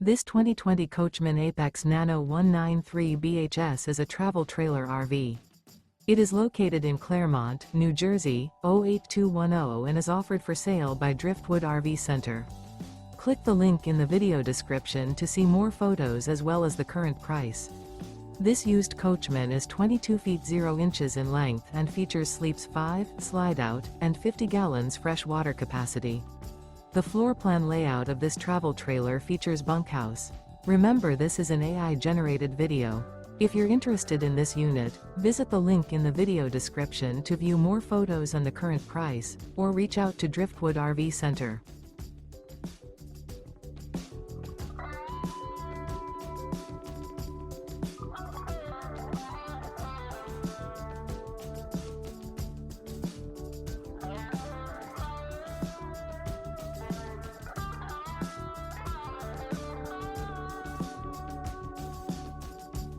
This 2020 Coachmen Apex Nano 193 BHS is a travel trailer RV. It is located in Clermont, New Jersey, 08210 and is offered for sale by Driftwood RV Center. Click the link in the video description to see more photos as well as the current price. This used Coachmen is 22 feet 0 inches in length and features sleeps 5, slide out, and 50 gallons fresh water capacity. The floor plan layout of this travel trailer features bunkhouse. Remember, this is an AI-generated video. If you're interested in this unit, visit the link in the video description to view more photos and the current price, or reach out to Driftwood RV Center.